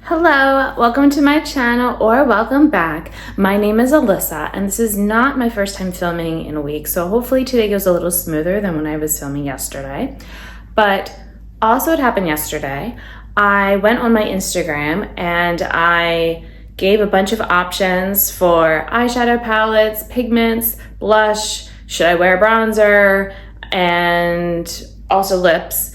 Hello, welcome to my channel or welcome back. My name is Alyssa and this is not my first time filming in a week, so hopefully today goes a little smoother than when I was filming yesterday. But also what happened yesterday, I went on my Instagram and I gave a bunch of options for eyeshadow palettes, pigments, blush, should I wear bronzer, and also lips,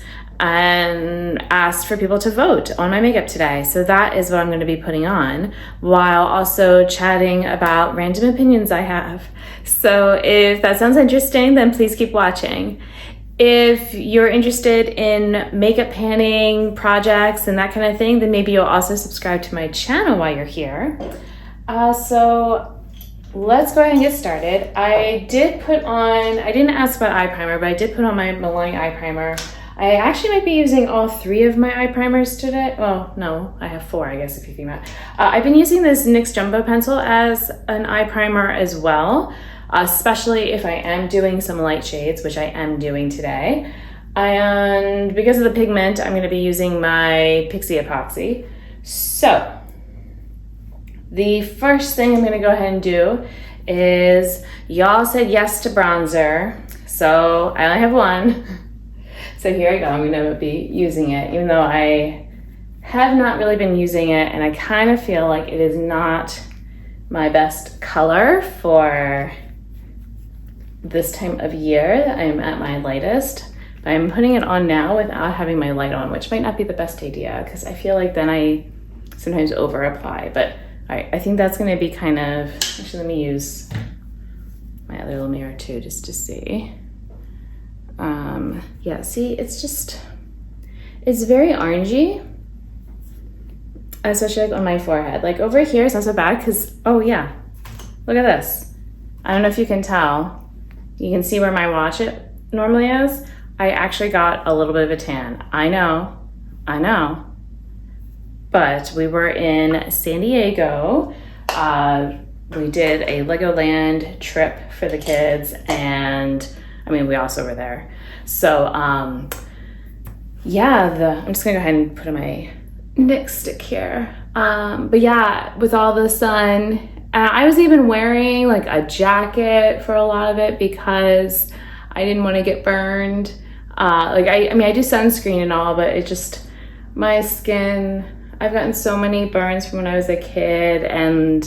and asked for people to vote on my makeup today. So that is what I'm going to be putting on while also chatting about random opinions I have. So if that sounds interesting, then please keep watching. If you're interested in makeup panning projects and that kind of thing, then maybe you'll also subscribe to my channel while you're here. So let's go ahead and get started. I didn't ask about eye primer, but I did put on my Milani eye primer. I actually might be using all 3 of my eye primers today. Well, no, I have 4, I guess, if you think about it. I've been using this NYX Jumbo Pencil as an eye primer as well, especially if I am doing some light shades, which I am doing today. And because of the pigment, I'm going to be using my Pixie Epoxy. So the first thing I'm going to go ahead and do is, y'all said yes to bronzer, so I only have one. So here I go, I'm gonna be using it, even though I have not really been using it, and I kind of feel like it is not my best color for this time of year. I'm at my lightest, but I'm putting it on now without having my light on, which might not be the best idea, because I feel like then I sometimes over apply. But all right, I think that's gonna be kind of, actually let me use my other little mirror too, just to see. Yeah, see, it's very orangey, especially like on my forehead. Like over here, it's not so bad because, oh yeah, look at this. I don't know if you can tell. You can see where my watch it normally is. I actually got a little bit of a tan. I know. But we were in San Diego. We did a Legoland trip for the kids, and I mean, we also were there. So, yeah, I'm just gonna go ahead and put in my NYX stick here. But yeah, with all the sun, I was even wearing like a jacket for a lot of it because I didn't want to get burned. I mean, I do sunscreen and all, but it just, my skin, I've gotten so many burns from when I was a kid and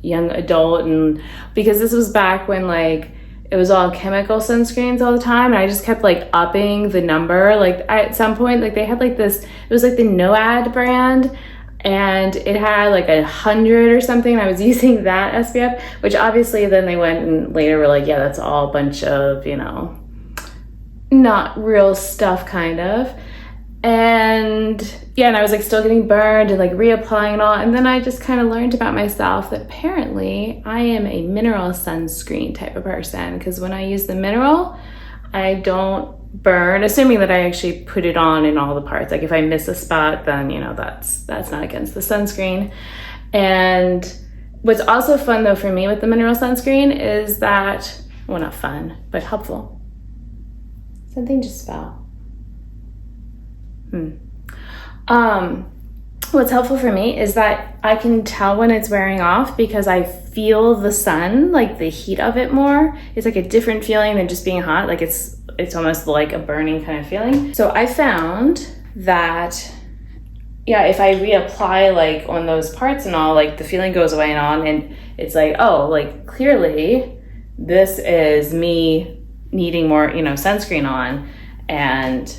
young adult, and because this was back when like it was all chemical sunscreens all the time, and I just kept like upping the number. Like at some point, like they had like this, it was like the NOAD brand, and it had like 100 or something, and I was using that SPF, which obviously then they went and later were like, yeah, that's all a bunch of, you know, not real stuff kind of. And yeah, and I was like still getting burned and like reapplying and all. And then I just kind of learned about myself that apparently I am a mineral sunscreen type of person, because when I use the mineral, I don't burn, assuming that I actually put it on in all the parts. Like if I miss a spot, then you know that's not against the sunscreen. And what's also fun though for me with the mineral sunscreen is that, well, not fun, but helpful. Something just fell. What's helpful for me is that I can tell when it's wearing off because I feel the sun, like the heat of it more. It's like a different feeling than just being hot. Like it's almost like a burning kind of feeling. So I found that, yeah, if I reapply like on those parts and all, like the feeling goes away and on, and it's like, oh, like clearly this is me needing more, you know, sunscreen on, and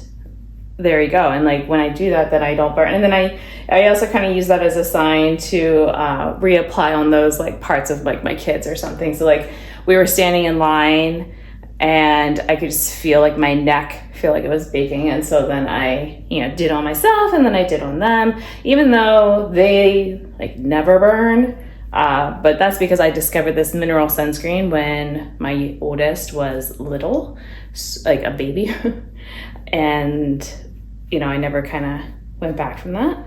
there you go. And like when I do that, then I don't burn. And then I also kind of use that as a sign to reapply on those like parts of like my kids or something. So like we were standing in line and I could just feel like my neck feel like it was baking. And so then I, you know, did on myself and then I did on them, even though they like never burn. But that's because I discovered this mineral sunscreen when my oldest was little, like a baby. And you know, I never kind of went back from that.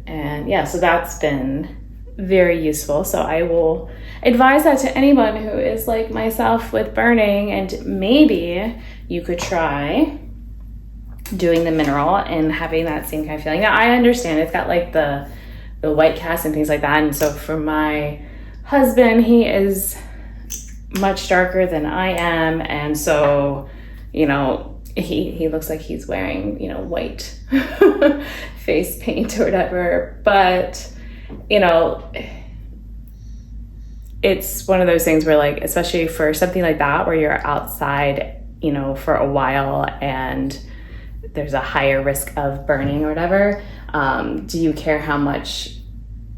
And yeah, so that's been very useful. So I will advise that to anyone who is like myself with burning, and maybe you could try doing the mineral and having that same kind of feeling. Now, I understand it's got like the white cast and things like that. And so for my husband, he is much darker than I am. And so, you know, he looks like he's wearing, you know, white face paint or whatever. But, you know, it's one of those things where, like, especially for something like that, where you're outside, you know, for a while and there's a higher risk of burning or whatever, do you care how much,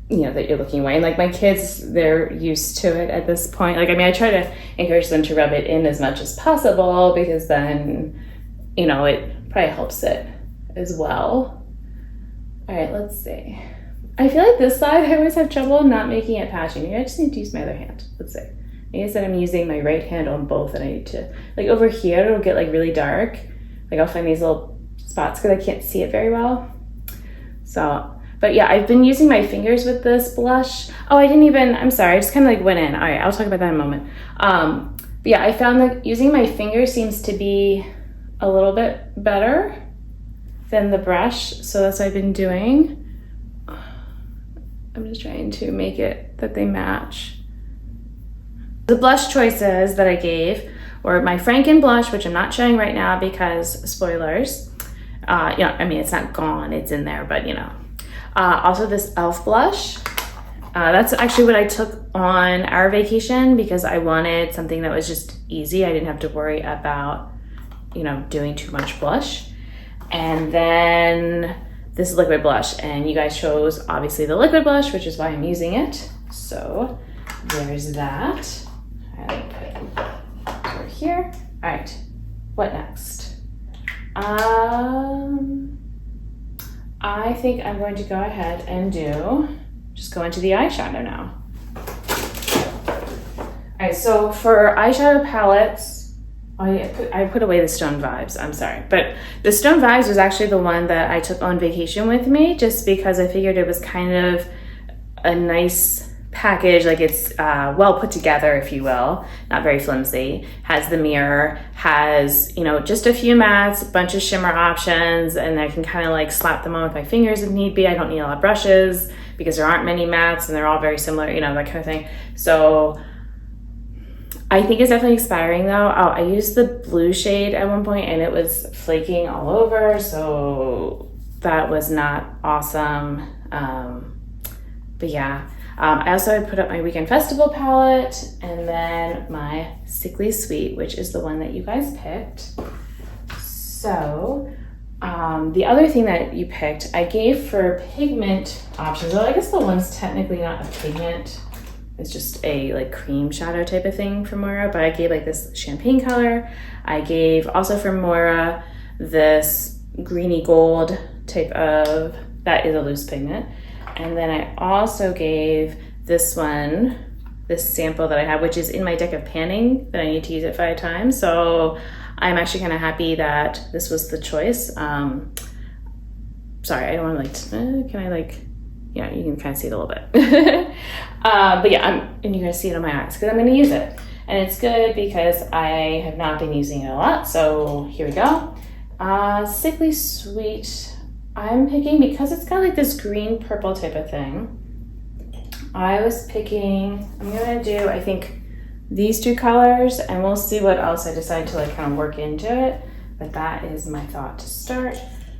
you know, that you're looking away? And like my kids, they're used to it at this point. Like, I mean, I try to encourage them to rub it in as much as possible, because then, you know, it probably helps it as well. All right, let's see. I feel like this side, I always have trouble not making it patchy. Maybe I just need to use my other hand. Let's see. Maybe I said I'm using my right hand on both, and I need to, like over here, it'll get like really dark. Like I'll find these little spots because I can't see it very well. So, but yeah, I've been using my fingers with this blush. Oh, I'm sorry, I just kind of like went in. All right, I'll talk about that in a moment. But yeah, I found that using my fingers seems to be a little bit better than the brush. So that's what I've been doing. I'm just trying to make it that they match. The blush choices that I gave were my Franken blush, which I'm not showing right now because spoilers. Yeah, I mean, it's not gone, it's in there, but you know. Also this e.l.f. blush. That's actually what I took on our vacation because I wanted something that was just easy. I didn't have to worry about, you know, doing too much blush. And then this liquid blush, and you guys chose obviously the liquid blush, which is why I'm using it. So there's that. I'll put it over here. All right, what next? I think I'm going to go ahead and just go into the eyeshadow now. All right, so for eyeshadow palettes, I put away the Stone Vibes, I'm sorry. But the Stone Vibes was actually the one that I took on vacation with me, just because I figured it was kind of a nice package. Like it's well put together, if you will, not very flimsy. Has the mirror, has, you know, just a few mattes, a bunch of shimmer options, and I can kind of like slap them on with my fingers if need be. I don't need a lot of brushes because there aren't many mattes and they're all very similar, you know, that kind of thing. So I think it's definitely expiring though. Oh, I used the blue shade at one point and it was flaking all over, so that was not awesome. But yeah, I also put up my Weekend Festival palette and then my Sickly Sweet, which is the one that you guys picked. So the other thing that you picked, I gave for pigment options. Well, I guess the one's technically not a pigment. It's just a like cream shadow type of thing from Moira, but I gave like this champagne color. I gave also from Moira this greeny gold type of, that is a loose pigment. And then I also gave this one, this sample that I have, which is in my deck of panning that I need to use it 5 times. So I'm actually kind of happy that this was the choice. Sorry, I don't want to like, can I like, yeah, you can kind of see it a little bit. But yeah, and you're gonna see it on my eyes because I'm gonna use it. And it's good because I have not been using it a lot. So here we go. Sickly Sweet, I'm picking, because it's got like this green purple type of thing. I was picking, I'm gonna do, I think, these 2 colors, and we'll see what else I decide to like kind of work into it. But that is my thought to start.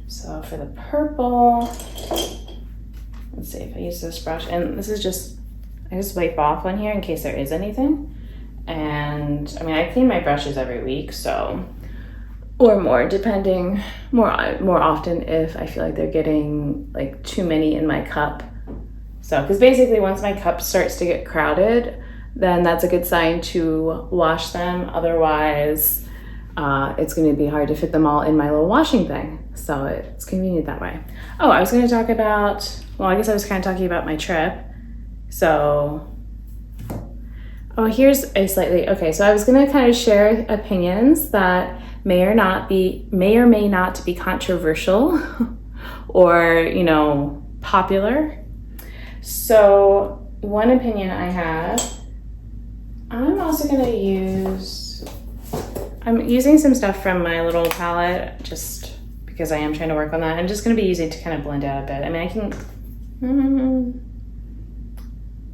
So for the purple, let's see if I use this brush, and this is just, I just wipe off on here in case there is anything. And I mean, I clean my brushes every week, so, or more, depending, more often if I feel like they're getting like too many in my cup. So, because basically once my cup starts to get crowded, then that's a good sign to wash them. Otherwise, it's going to be hard to fit them all in my little washing thing. So it's convenient that way. Oh, I was going to talk about, well, I guess I was kind of talking about my trip. So, oh, here's a slightly, okay, so I was going to kind of share opinions that may or may not be controversial or, you know, popular. So one opinion I have, I'm also going to use, I'm using some stuff from my little palette just because I am trying to work on that. I'm just going to be using to kind of blend out a bit. I mean, I can...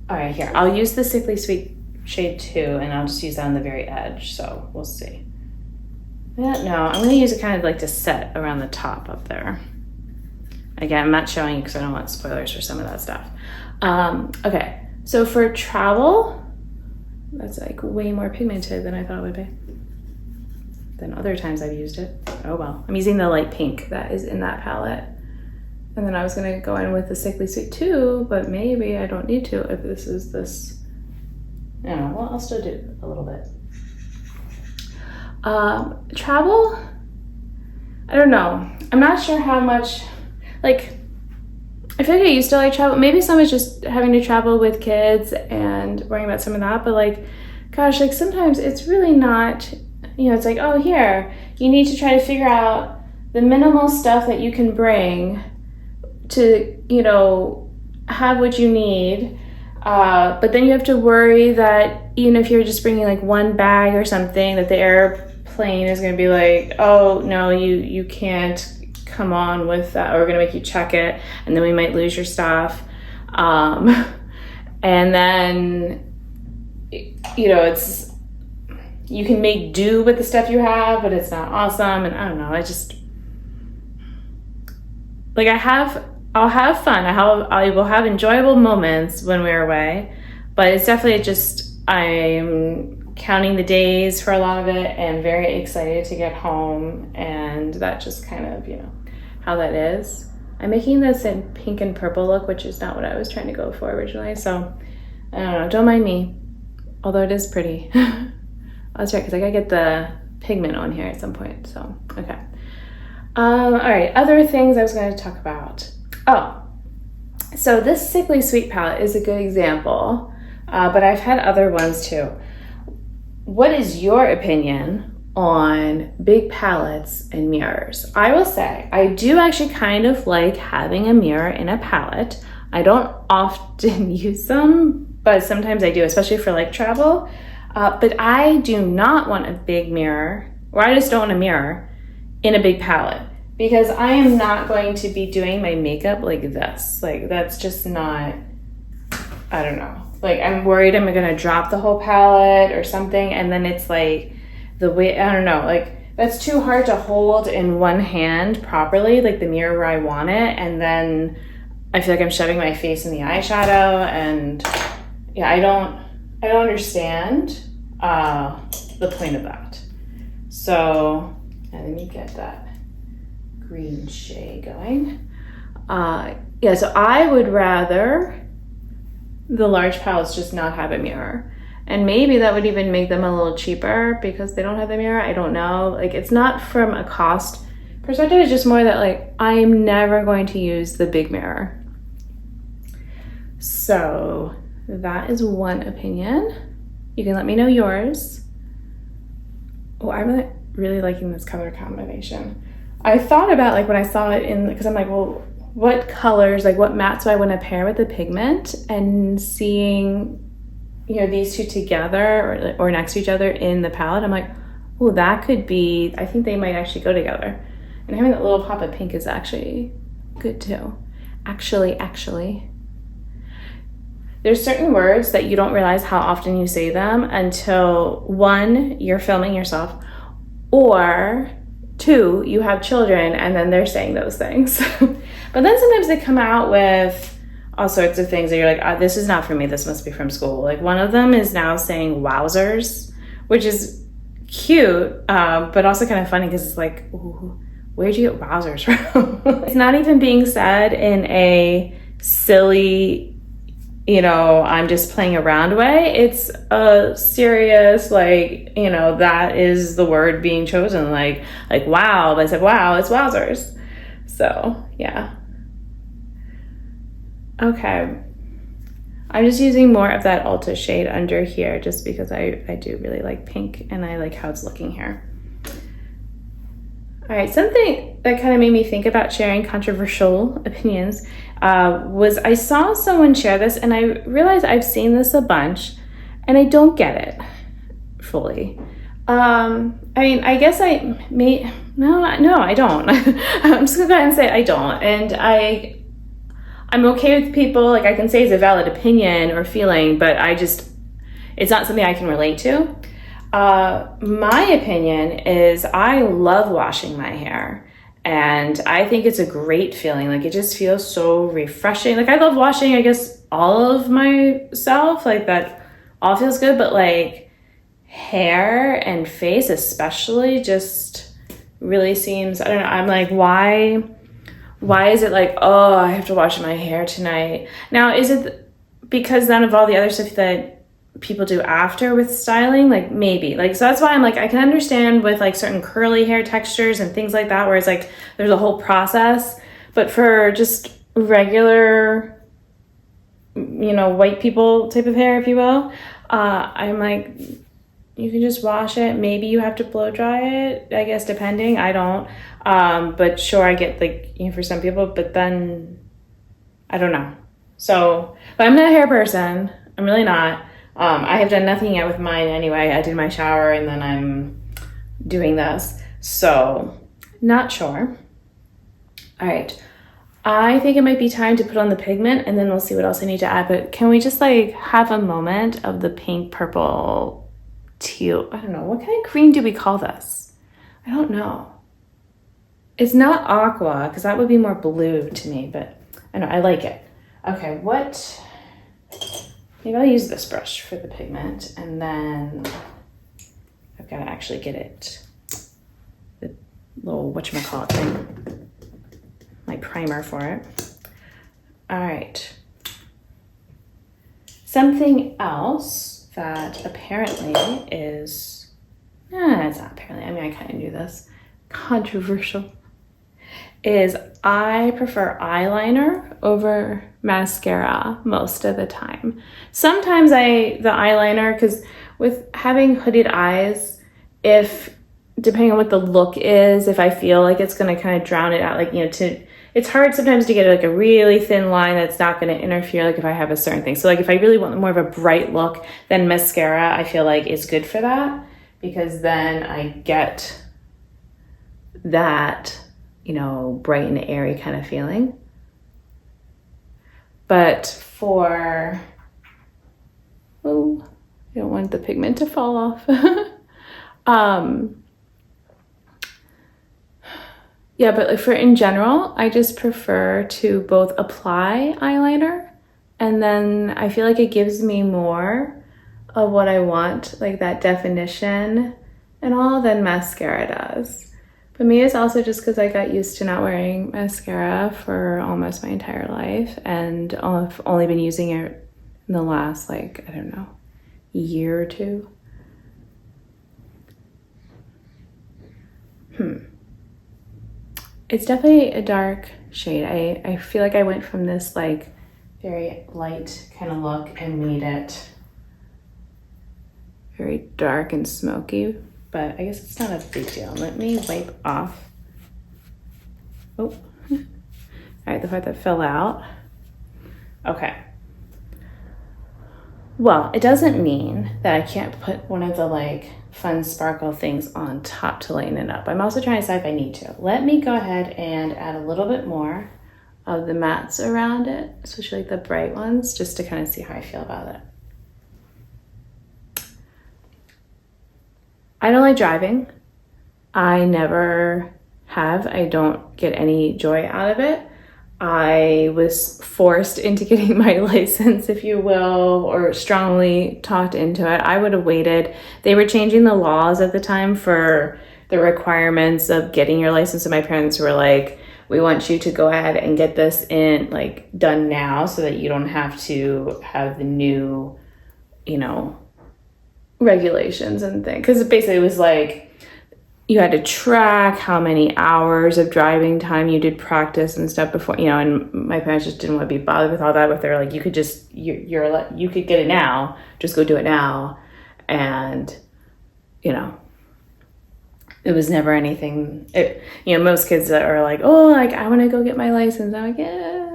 All right, here. I'll use the Sickly Sweet shade 2, and I'll just use that on the very edge, so we'll see. No, I'm going to use it kind of like to set around the top up there. Again, I'm not showing you because I don't want spoilers for some of that stuff. Okay, so for travel, that's like way more pigmented than I thought it would be. Than other times I've used it. Oh well. I'm using the light pink that is in that palette. And then I was gonna go in with the Sickly Sweet 2, but maybe I don't need to if this is this. I don't know, well, I'll still do a little bit. Travel, I don't know. I'm not sure how much, like, I feel like I used to like travel. Maybe some is just having to travel with kids and worrying about some of that, but like, gosh, like sometimes it's really not, you know, it's like, oh, here, you need to try to figure out the minimal stuff that you can bring to, you know, have what you need. But then you have to worry that even if you're just bringing like one bag or something, that the airplane is going to be like, oh, no, you can't come on with that, or we're going to make you check it, and then we might lose your stuff. And then, you know, it's, you can make do with the stuff you have, but it's not awesome. And I don't know, I just, like, I'll have fun. I will have enjoyable moments when we're away, but it's definitely just, I'm counting the days for a lot of it and very excited to get home. And that just kind of, you know, how that is. I'm making this in pink and purple look, which is not what I was trying to go for originally. So I don't know, don't mind me, although it is pretty. That's right, because I gotta get the pigment on here at some point, so, okay. All right, other things I was gonna talk about. Oh, so this Sickly Sweet palette is a good example, but I've had other ones too. What is your opinion on big palettes and mirrors? I will say, I do actually kind of like having a mirror in a palette. I don't often use them, but sometimes I do, especially for like travel. But I do not want a big mirror, or I just don't want a mirror in a big palette, because I am not going to be doing my makeup like this. Like, that's just not, I don't know. Like, I'm worried I'm gonna drop the whole palette or something, and then it's like, the way, I don't know, like, that's too hard to hold in one hand properly, like the mirror where I want it, and then I feel like I'm shoving my face in the eyeshadow, and yeah, I don't understand the point of that. So let me get that green shade going. Yeah, so I would rather the large palettes just not have a mirror. And maybe that would even make them a little cheaper because they don't have the mirror. I don't know. Like, it's not from a cost perspective. It's just more that, like, I'm never going to use the big mirror. So that is one opinion. You can let me know yours. Oh, I'm really liking this color combination. I thought about, like, when I saw it in, because I'm like, well, what colors, like what mattes do I want to pair with the pigment, and seeing, you know, these two together or next to each other in the palette, I'm like, oh, that could be, I think they might actually go together. And having that little pop of pink is actually good too. Actually. There's certain words that you don't realize how often you say them until, one, you're filming yourself, or two, you have children and then they're saying those things. But then sometimes they come out with all sorts of things that you're like, oh, this is not for me, this must be from school. Like, one of them is now saying wowzers, which is cute, but also kind of funny because it's like, ooh, where'd you get wowzers from? It's not even being said in a silly, you know, I'm just playing around way. It's a serious, like, you know, that is the word being chosen, like wow. But I said, wow, it's wowzers. So yeah. Okay. I'm just using more of that Ulta shade under here just because I do really like pink and I like how it's looking here. All right, something that kind of made me think about sharing controversial opinions was I saw someone share this and I realized I've seen this a bunch and I don't get it fully. I mean, I guess I may, no, I don't. I'm just gonna go ahead and say I don't. And I'm okay with people, like I can say it's a valid opinion or feeling, but it's not something I can relate to. My opinion is I love washing my hair. And I think it's a great feeling. Like it just feels so refreshing. Like I love washing, I guess, all of myself. Like that all feels good. But like hair and face especially just really seems, I don't know. I'm like, why is it like, oh, I have to wash my hair tonight? Now, is it because then of all the other stuff that people do after with styling? Like maybe, like, so that's why I'm like, I can understand with like certain curly hair textures and things like that, where it's like there's a whole process. But for just regular, white people type of hair, if you will, I'm like, you can just wash it. Maybe you have to blow dry it, I guess, depending. I don't. But sure, I get like, for some people, but then I don't know. So, but I'm not a hair person. I'm really not. I have done nothing yet with mine anyway. I did my shower and then I'm doing this. So, not sure. All right. I think it might be time to put on the pigment and then we'll see what else I need to add. But can we just like have a moment of the pink, purple, teal? I don't know. What kind of green do we call this? I don't know. It's not aqua because that would be more blue to me, but I know I like it. Okay, maybe I'll use this brush for the pigment and then I've got to actually get it, the little whatchamacallit thing, my primer for it. All right. Something else that apparently is, it's not apparently, I mean, I kind of knew this, controversial, is I prefer eyeliner over mascara most of the time. Sometimes the eyeliner, because with having hooded eyes, depending on what the look is, if I feel like it's going to kind of drown it out, like, it's hard sometimes to get like a really thin line that's not going to interfere, like if I have a certain thing. So like if I really want more of a bright look, then mascara I feel like is good for that, because then I get that, bright and airy kind of feeling. But I don't want the pigment to fall off. Yeah, but for in general, I just prefer to both apply eyeliner and then I feel like it gives me more of what I want, like that definition and all, than mascara does. But maybe it's also just because I got used to not wearing mascara for almost my entire life and I've only been using it in the last, like, I don't know, year or two. It's definitely a dark shade. I feel like I went from this like very light kind of look and made it very dark and smoky, but I guess it's not a big deal. Let me wipe off. Oh, all right, the part that fell out. Okay. Well, it doesn't mean that I can't put one of the like fun sparkle things on top to lighten it up. I'm also trying to decide if I need to. Let me go ahead and add a little bit more of the mattes around it, especially like the bright ones, just to kind of see how I feel about it. I don't like driving. I never have. I don't get any joy out of it. I was forced into getting my license, if you will, or strongly talked into it. I would have waited. They were changing the laws at the time for the requirements of getting your license, and my parents were like, we want you to go ahead and get this in, like, done now so that you don't have to have the new, regulations and things. Because basically it was like, you had to track how many hours of driving time you did practice and stuff before, and my parents just didn't want to be bothered with all that. But they're like, you could just, you could get it now, just go do it now. And, it was never anything, most kids that are like, oh, like, I want to go get my license. I'm like, yeah,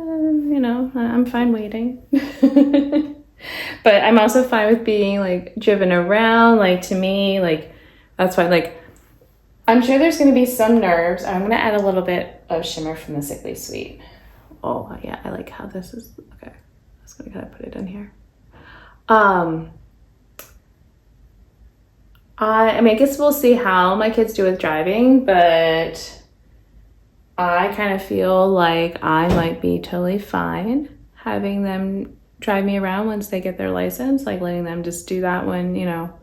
I'm fine waiting. But I'm also fine with being like driven around. Like, to me, like, That's why, like, I'm sure there's going to be some nerves. I'm going to add a little bit of shimmer from the Sickly Sweet. Oh, yeah, I like how this is. Okay, I'm just going to kind of put it in here. I mean, I guess we'll see how my kids do with driving, but I kind of feel like I might be totally fine having them drive me around once they get their license, like letting them just do that when, you know,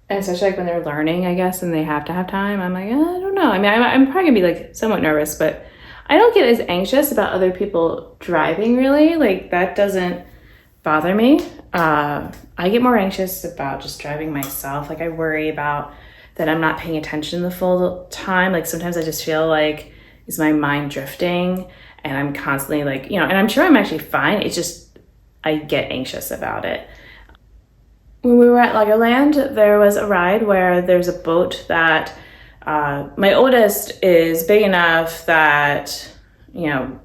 and especially like when they're learning, I guess, and they have to have time. I'm like, I don't know. I mean, I'm probably gonna be like somewhat nervous, but I don't get as anxious about other people driving really. Like that doesn't bother me. I get more anxious about just driving myself. Like I worry about that I'm not paying attention the full time. Like sometimes I just feel like is my mind drifting and I'm constantly like, you know, and I'm sure I'm actually fine. It's just, I get anxious about it. When we were at Legoland, there was a ride where there's a boat that my oldest is big enough that, you know,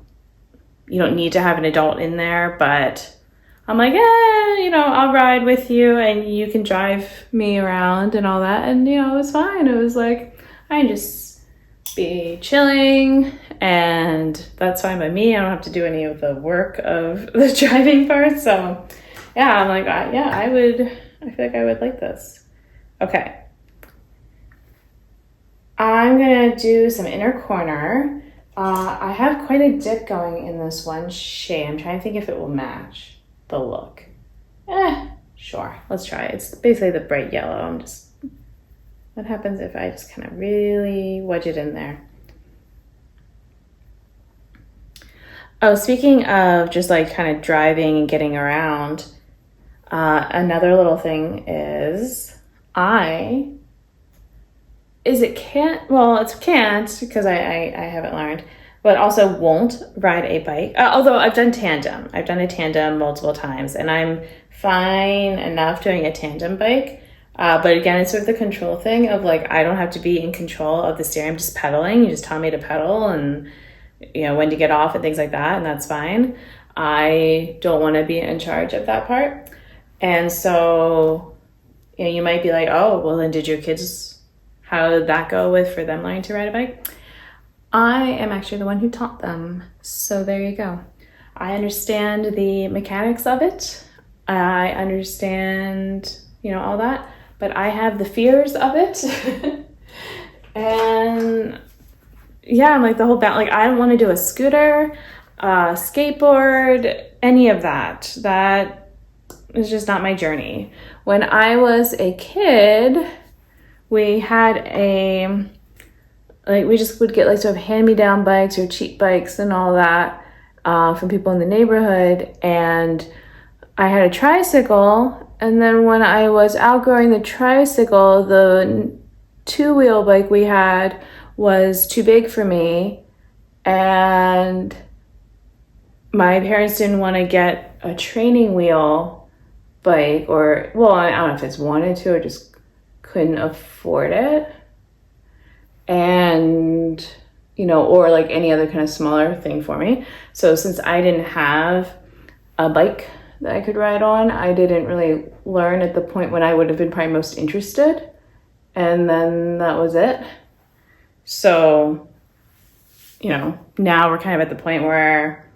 you don't need to have an adult in there, but I'm like, you know, I'll ride with you and you can drive me around and all that. And, you know, it was fine. It was like, I can just be chilling and that's fine by me. I don't have to do any of the work of the driving part. So yeah, I'm like, I feel like I would like this. Okay. I'm gonna do some inner corner. I have quite a dip going in this one shade. I'm trying to think if it will match the look. Sure, let's try it. It's basically the bright yellow. What happens if I just kind of really wedge it in there? Oh, speaking of just like kind of driving and getting around, another little thing is it's can't because I haven't learned, but also won't ride a bike. Although I've done tandem. I've done a tandem multiple times and I'm fine enough doing a tandem bike. But again, it's sort of the control thing of like, I don't have to be in control of the steering. I'm just pedaling. You just tell me to pedal and, you know, when to get off and things like that. And that's fine. I don't want to be in charge of that part. And so, you know, you might be like, oh, well then how did that go for them learning to ride a bike? I am actually the one who taught them. So there you go. I understand the mechanics of it. I understand, you know, all that, but I have the fears of it. And yeah, I'm like the whole like, I don't want to do a scooter, skateboard, any of that. That is just not my journey. When I was a kid, we had we just would get like sort of hand-me-down bikes or cheap bikes and all that from people in the neighborhood. And I had a tricycle. And then when I was outgrowing the tricycle, the two-wheel bike we had was too big for me. And my parents didn't want to get a training wheel bike I don't know if it's wanted to or just couldn't afford it. And, you know, or like any other kind of smaller thing for me. So since I didn't have a bike that I could ride on, I didn't really learn at the point when I would have been probably most interested. And then that was it. So, you know, now we're kind of at the point where,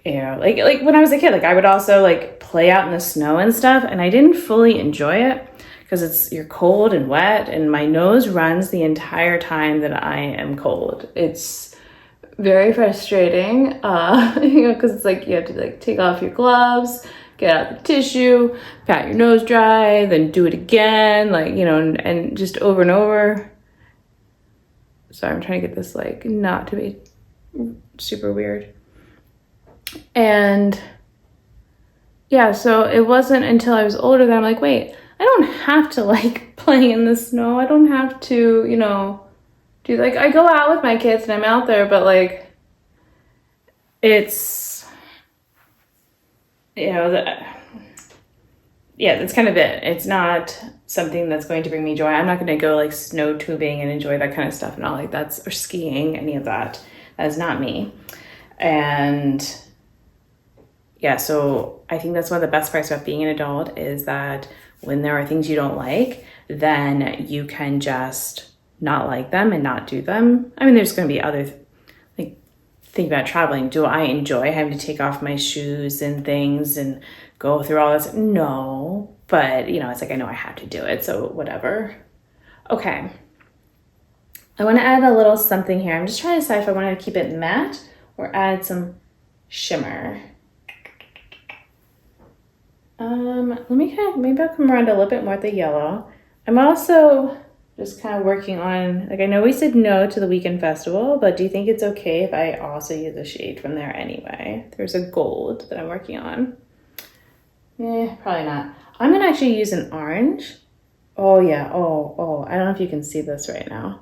you know, like when I was a kid, like I would also like play out in the snow and stuff, and I didn't fully enjoy it because you're cold and wet, and my nose runs the entire time that I am cold. It's very frustrating, you know, because it's like you have to like take off your gloves, get out the tissue, pat your nose dry, then do it again, like, you know, and just over and over. Sorry, I'm trying to get this like not to be super weird. And yeah, so it wasn't until I was older that I'm like, wait, I don't have to like play in the snow. I don't have to, you know, do like, I go out with my kids and I'm out there, but like, it's, you know, that's kind of it. It's not something that's going to bring me joy. I'm not going to go like snow tubing and enjoy that kind of stuff and all like that, or skiing, any of that. That is not me. And yeah, so I think that's one of the best parts about being an adult is that when there are things you don't like, then you can just not like them and not do them. I mean, there's going to be other, like, think about traveling. Do I enjoy having to take off my shoes and things and go through all this? No, but you know, it's like, I know I have to do it, so whatever. Okay. I want to add a little something here. I'm just trying to decide if I want to keep it matte or add some shimmer. Maybe I'll come around a little bit more with the yellow. I'm also just kind of working on, like, I know we said no to the Weekend Festival, but do you think it's okay if I also use a shade from there anyway? There's a gold that I'm working on. Probably not. I'm gonna actually use an orange. Oh yeah, oh, I don't know if you can see this right now,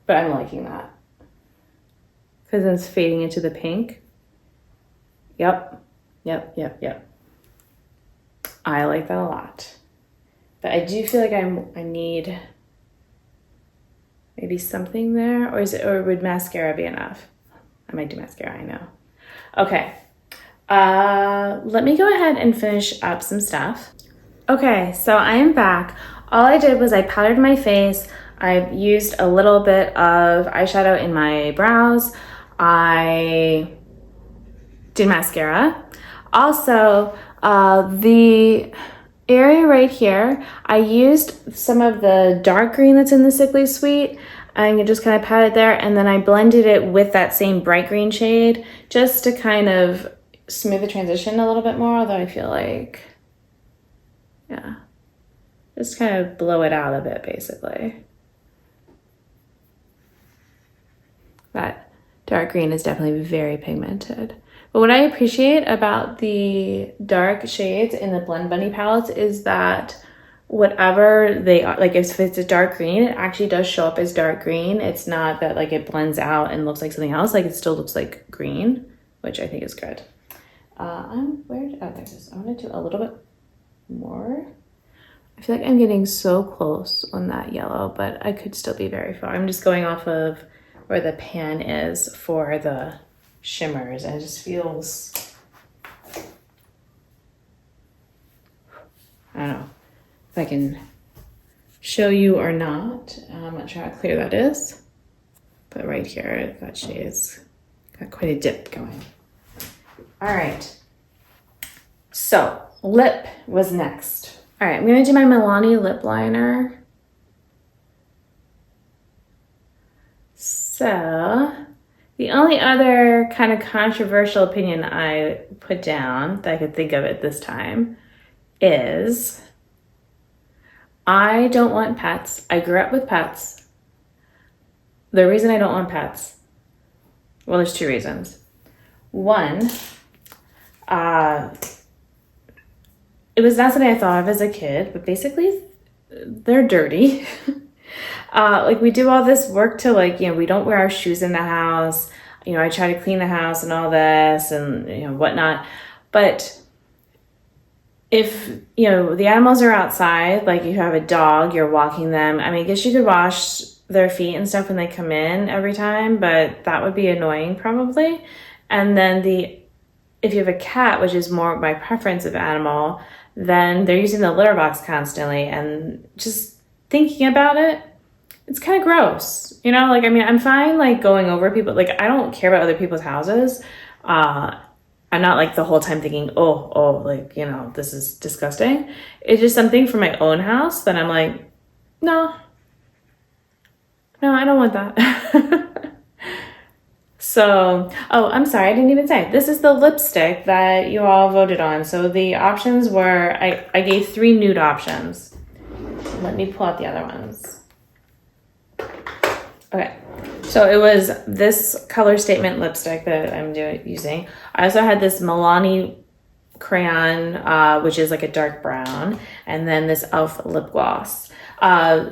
but I'm liking that. Because it's fading into the pink. Yep. I like that a lot. But I do feel like I need maybe something there, or would mascara be enough? I might do mascara, I know. Okay. Let me go ahead and finish up some stuff. Okay, so I am back. All I did was I powdered my face. I used a little bit of eyeshadow in my brows. I did mascara. Also, the area right here, I used some of the dark green that's in the Sickly Sweet. I just kind of pat it there, and then I blended it with that same bright green shade just to kind of smooth the transition a little bit more, although I feel like, yeah, just kind of blow it out a bit, basically. That dark green is definitely very pigmented. But what I appreciate about the dark shades in the Blend Bunny palettes is that whatever they are, like if it's a dark green, it actually does show up as dark green. It's not that like it blends out and looks like something else. Like it still looks like green, which I think is good. There it is. I want to do a little bit more. I feel like I'm getting so close on that yellow, but I could still be very far. I'm just going off of where the pan is for the shimmers, and it just feels, I don't know if I can show you or not. I'm not sure how clear that is, but right here that shade's got quite a dip going. All right, so lip was next. All right, I'm gonna do my Milani lip liner. So the only other kind of controversial opinion I put down that I could think of at this time is I don't want pets. I grew up with pets. The reason I don't want pets, well, there's two reasons. One, it was not something I thought of as a kid, but basically they're dirty. Like we do all this work to, like, you know, we don't wear our shoes in the house. You know, I try to clean the house and all this and, you know, whatnot. But if, you know, the animals are outside, like you have a dog, you're walking them. I mean, I guess you could wash their feet and stuff when they come in every time, but that would be annoying probably. And then if you have a cat, which is more my preference of animal, then they're using the litter box constantly, and just thinking about it, it's kind of gross, you know? Like, I mean, I'm fine, like, going over people. Like, I don't care about other people's houses. I'm not, like, the whole time thinking, oh, like, you know, this is disgusting. It's just something for my own house that I'm like, no, I don't want that. So, oh, I'm sorry, I didn't even say. This is the lipstick that you all voted on. So the options were, I gave 3 nude options. Let me pull out the other ones. Okay, so it was this Color Statement lipstick that I'm using. I also had this Milani crayon, which is like a dark brown, and then this e.l.f. lip gloss.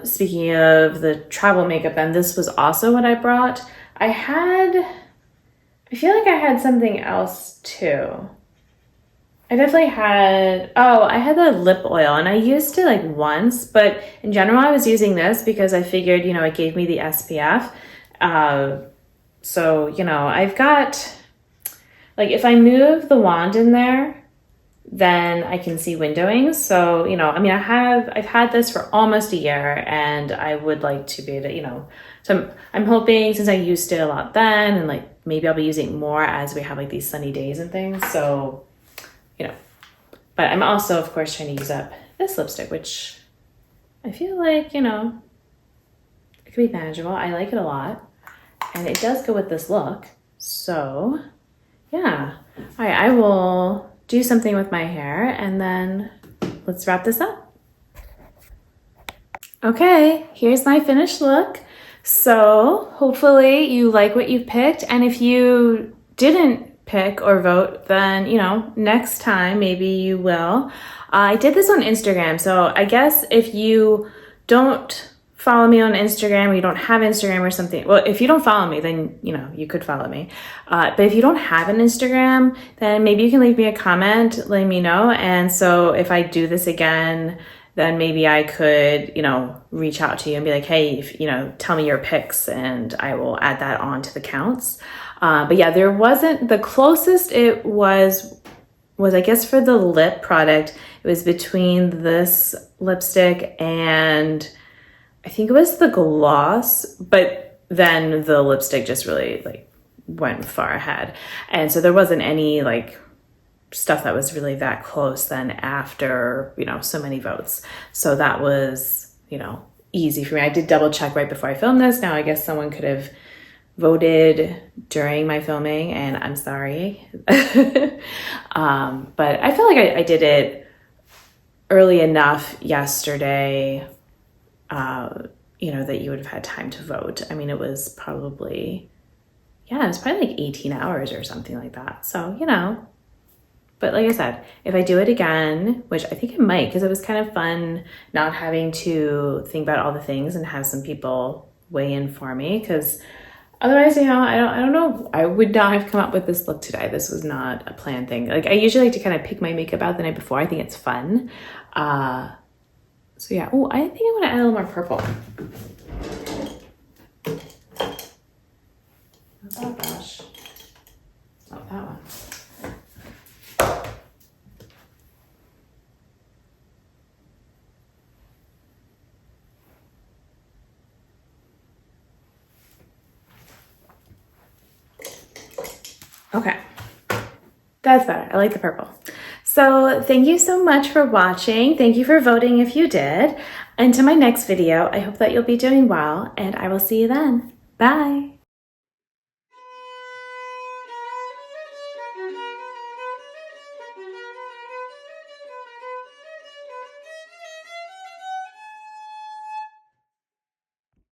Speaking of the travel makeup, then this was also what I brought. I feel like I had something else too. I definitely had, I had the lip oil, and I used it like once, but in general I was using this because I figured, you know, it gave me the SPF. So, you know, I've got, like, if I move the wand in there, then I can see windowing. So, you know, I mean, I've had this for almost a year, and I would like to be able to, you know, so I'm hoping, since I used it a lot then, and like maybe I'll be using it more as we have like these sunny days and things. So, you know, but I'm also, of course, trying to use up this lipstick, which I feel like, you know, it could be manageable. I like it a lot, and it does go with this look. So yeah, all right, I will do something with my hair, and then let's wrap this up. Okay, here's my finished look. So hopefully you like what you picked, and if you didn't pick or vote, then, you know, next time maybe you will. I did this on Instagram, so I guess if you don't follow me on Instagram, or you don't have Instagram or something, well, if you don't follow me, then, you know, you could follow me. But if you don't have an Instagram, then maybe you can leave me a comment, letting me know. And so if I do this again, then maybe I could, you know, reach out to you and be like, hey, if, you know, tell me your picks, and I will add that on to the counts. But yeah, there wasn't, the closest it was I guess for the lip product, it was between this lipstick and I think it was the gloss, but then the lipstick just really like went far ahead. And so there wasn't any like stuff that was really that close then after, you know, so many votes. So that was, you know, easy for me. I did double check right before I filmed this. Now I guess someone could have voted during my filming, and I'm sorry. But I feel like I did it early enough yesterday, you know, that you would have had time to vote. I mean, it was probably like 18 hours or something like that. So, you know, but like I said, if I do it again, which I think I might, because it was kind of fun not having to think about all the things and have some people weigh in for me, because otherwise, you know, I don't know. I would not have come up with this look today. This was not a planned thing. Like, I usually like to kind of pick my makeup out the night before. I think it's fun. So yeah. Oh, I think I want to add a little more purple. Oh gosh. Oh, that one. Okay, that's better. I like the purple. So thank you so much for watching. Thank you for voting if you did. Until my next video, I hope that you'll be doing well, and I will see you then. Bye.